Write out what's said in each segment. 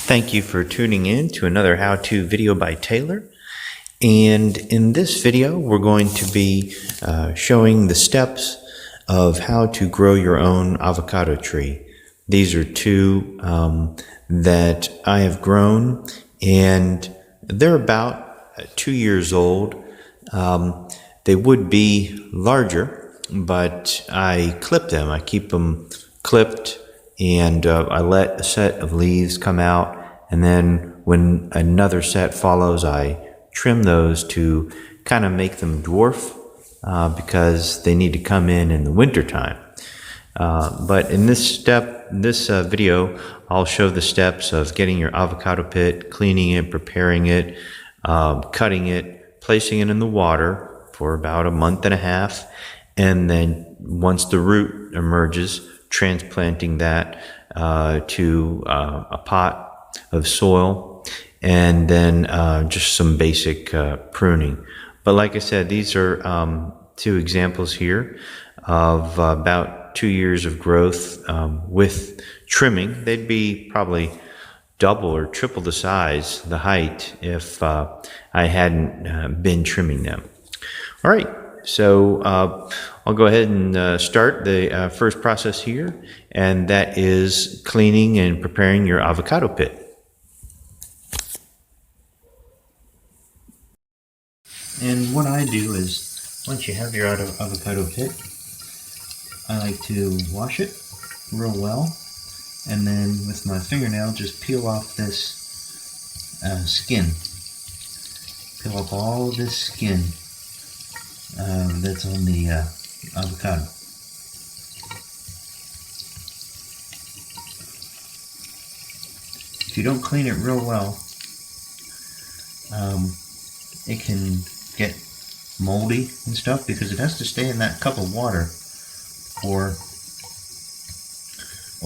Thank you for tuning in to another how-to video by Taylor. And in this video, we're going to be showing the steps of how to grow your own avocado tree. These are two that I have grown, and they're about 2 years old. They would be larger, but I clip them. I keep them clipped, and I let a set of leaves come out, and then when another set follows, I trim those to kind of make them dwarf because they need to come in the winter time. But in this video, I'll show the steps of getting your avocado pit, cleaning it, preparing it, cutting it, placing it in the water for about a month and a half, and then once the root emerges, transplanting that to a pot of soil, and then just some basic pruning. But like I said, these are two examples here of about 2 years of growth with trimming. They'd be probably double or triple the size, the height, if I hadn't been trimming them. All right, so I'll go ahead and start the first process here, and that is cleaning and preparing your avocado pit. And what I do is, once you have your avocado pit, I like to wash it real well, and then with my fingernail just peel off this skin. Peel off all of this skin that's on the avocado. If you don't clean it real well, it can get moldy and stuff because it has to stay in that cup of water for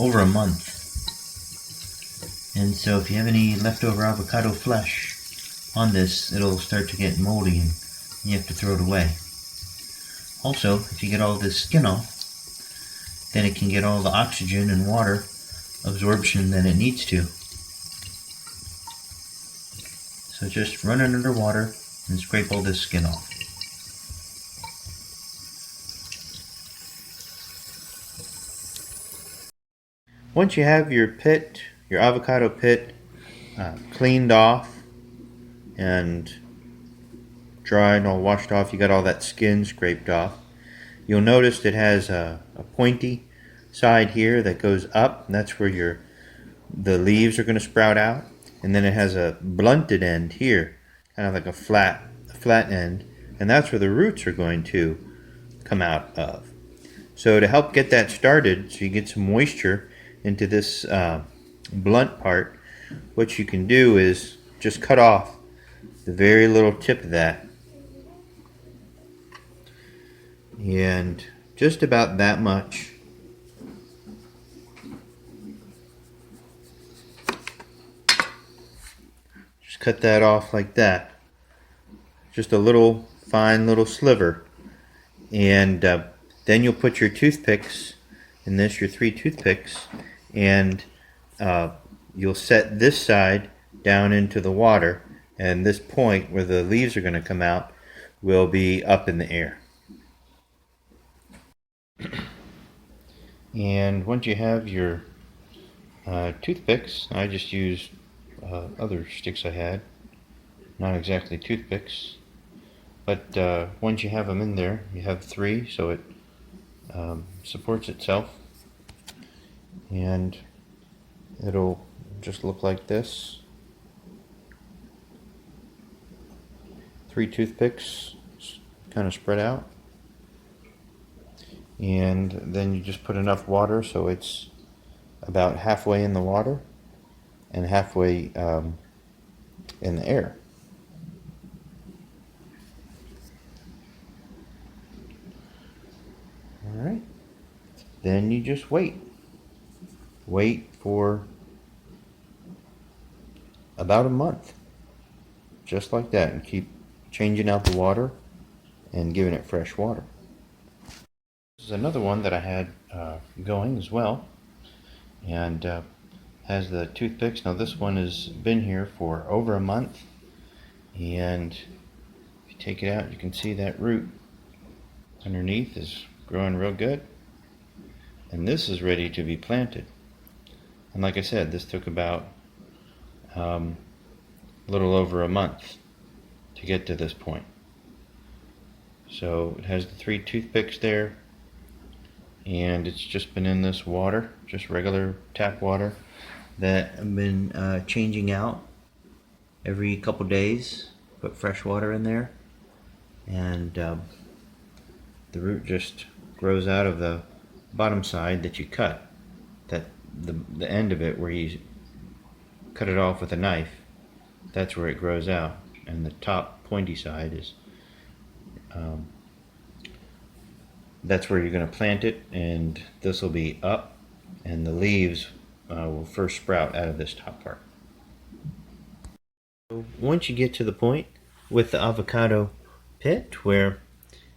over a month. And so if you have any leftover avocado flesh on this, it'll start to get moldy and you have to throw it away. Also, if you get all this skin off, then it can get all the oxygen and water absorption that it needs to. So just run it under water and scrape all this skin off. Once you have your pit, your avocado pit, cleaned off and dried, all washed off, you got all that skin scraped off, you'll notice it has a pointy side here that goes up, and that's where the leaves are going to sprout out. And then it has a blunted end here, kind of like a flat end, and that's where the roots are going to come out of. So to help get that started, so you get some moisture into this blunt part, what you can do is just cut off the very little tip of that, and just about that much. Just cut that off like that, just a little fine little sliver, and then you'll put your toothpicks in this, your 3 toothpicks, and you'll set this side down into the water, and this point where the leaves are going to come out will be up in the air. And once you have your toothpicks, I just used other sticks I had, not exactly toothpicks, but once you have them in there, you have 3, so it supports itself, and it'll just look like this. 3 toothpicks kind of spread out, and then you just put enough water so it's about halfway in the water and halfway in the air. Alright, then you just wait for about a month, just like that, and keep changing out the water and giving it fresh water. This is another one that I had going as well, and has the toothpicks. Now this one has been here for over a month, and if you take it out, you can see that root underneath is growing real good, and this is ready to be planted. And like I said, this took about a little over a month to get to this point. So it has the 3 toothpicks there, and it's just been in this water, just regular tap water, that I've been changing out every couple days. Put fresh water in there, and the root just grows out of the bottom side that you cut, that the end of it where you cut it off with a knife, that's where it grows out, and the top pointy side is that's where you're going to plant it, and this will be up, and the leaves will first sprout out of this top part. So once you get to the point with the avocado pit where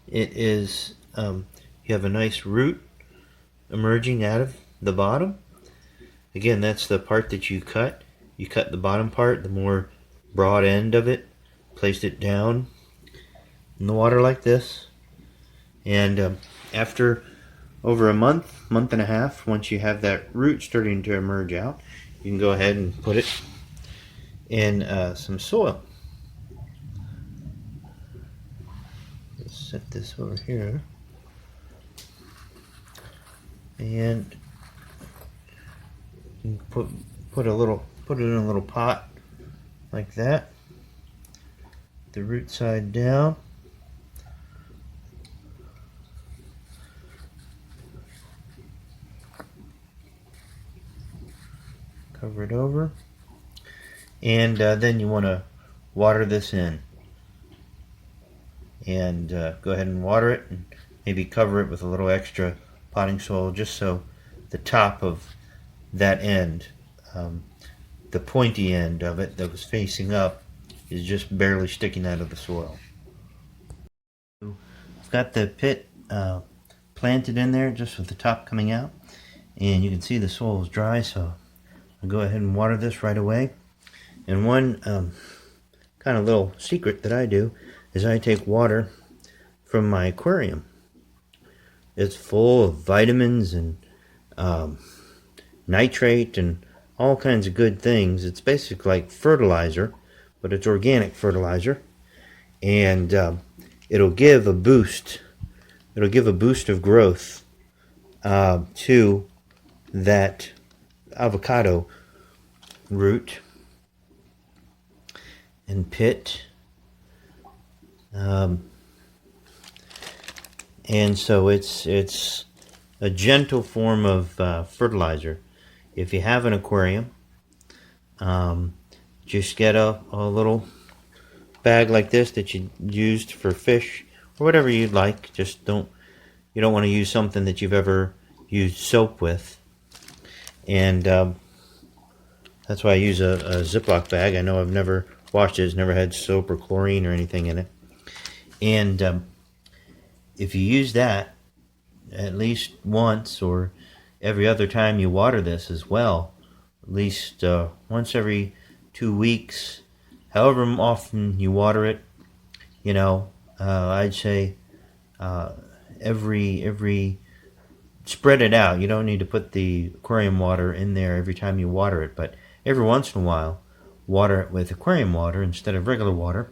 it is, you have a nice root emerging out of the bottom. Again, that's the part that you cut. You cut the bottom part, the more broad end of it, placed it down in the water like this, and after over a month and a half, once you have that root starting to emerge out, you can go ahead and put it in some soil. Let's set this over here, and you can put it in a little pot like that, the root side down. Cover it over, and then you want to water this in, and go ahead and water it, and maybe cover it with a little extra potting soil, just so the top of that end, the pointy end of it that was facing up, is just barely sticking out of the soil. I've got the pit planted in there just with the top coming out, and you can see the soil is dry, so I'll go ahead and water this right away. And one kind of little secret that I do is I take water from my aquarium. It's full of vitamins and nitrate and all kinds of good things. It's basically like fertilizer, but it's organic fertilizer, and it'll give a boost. It'll give a boost of growth to that avocado root and pit, and so it's a gentle form of fertilizer. If you have an aquarium, just get a little bag like this that you used for fish or whatever you'd like. Just you don't want to use something that you've ever used soap with. And that's why I use a Ziploc bag. I know I've never washed it. It's never had soap or chlorine or anything in it. And if you use that at least once, or every other time you water this as well, at least once every 2 weeks, however often you water it, I'd say every spread it out. You don't need to put the aquarium water in there every time you water it, but every once in a while, water it with aquarium water instead of regular water,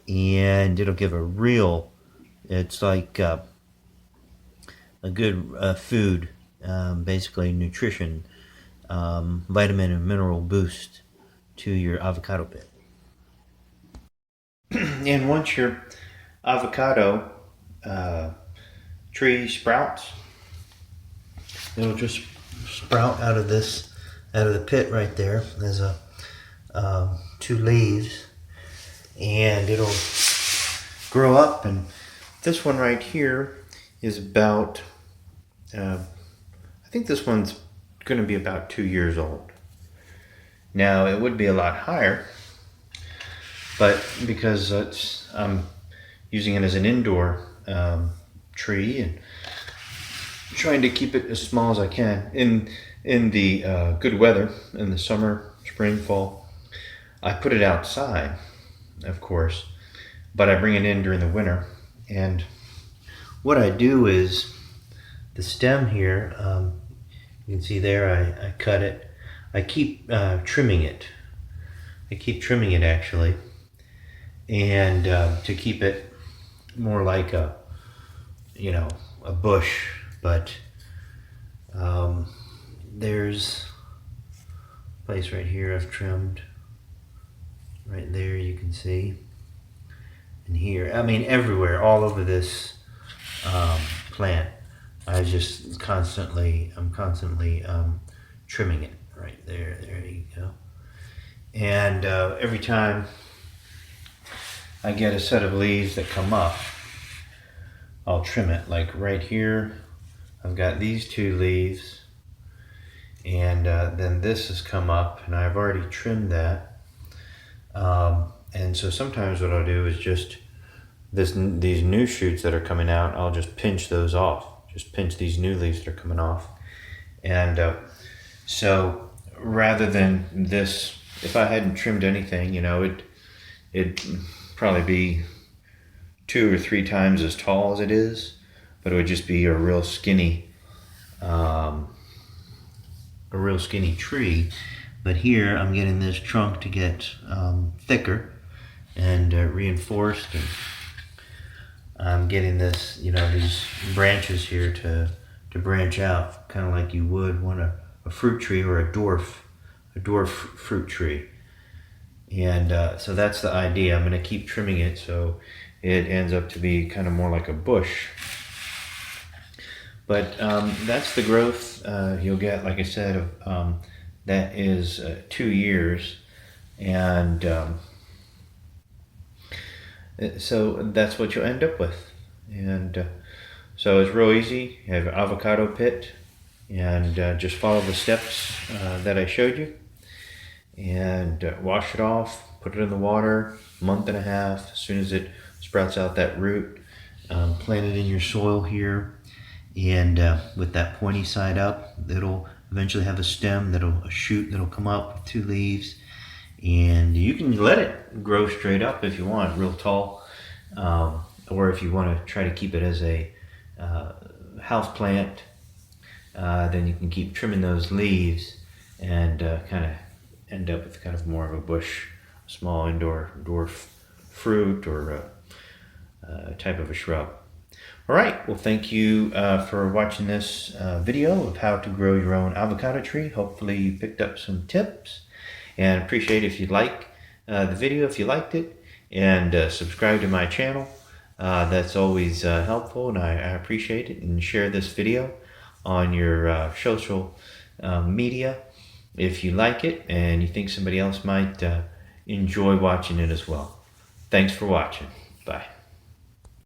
and it'll give it's like a good food, basically nutrition, vitamin and mineral boost to your avocado pit. And once your avocado tree sprouts, it'll just sprout out of the pit right there. There's 2 leaves, and it'll grow up. And this one right here is about, I think this one's going to be about 2 years old. Now it would be a lot higher, but because I'm using it as an indoor tree, and trying to keep it as small as I can. In the good weather, in the summer, spring, fall, I put it outside, of course, but I bring it in during the winter. And what I do is the stem here, you can see there I cut it. I keep trimming it. I keep trimming it actually, and to keep it more like a, a bush. But there's a place right here I've trimmed. Right there you can see. And here, I mean everywhere, all over this plant. I'm constantly trimming it. Right there, there you go. And every time I get a set of leaves that come up, I'll trim it. Like right here, I've got these two leaves, and then this has come up, and I've already trimmed that. And so sometimes what I'll do is just these new shoots that are coming out, I'll just pinch those off. Just pinch these new leaves that are coming off. And so rather than this, if I hadn't trimmed anything, it'd probably be 2 or 3 times as tall as it is, but it would just be a real skinny tree. But here I'm getting this trunk to get thicker and reinforced, and I'm getting this, these branches here to branch out, kind of like you would want a fruit tree or a dwarf fruit tree. And so that's the idea. I'm going to keep trimming it so it ends up to be kind of more like a bush. But that's the growth you'll get, like I said, that is 2 years. And so that's what you'll end up with. And so it's real easy. You have an avocado pit, and just follow the steps that I showed you, and wash it off, put it in the water, month and a half. As soon as it sprouts out that root, plant it in your soil here, and with that pointy side up, it'll eventually have a stem, a shoot that'll come up with 2 leaves, and you can let it grow straight up if you want, real tall, or if you want to try to keep it as a house plant, then you can keep trimming those leaves and kind of end up with kind of more of a bush, small indoor dwarf fruit, or type of a shrub. All right, well, thank you for watching this video of how to grow your own avocado tree. Hopefully you picked up some tips, and appreciate if you like the video, if you liked it, and subscribe to my channel. That's always helpful, and I appreciate it. And share this video on your social media if you like it and you think somebody else might enjoy watching it as well. Thanks for watching. Bye.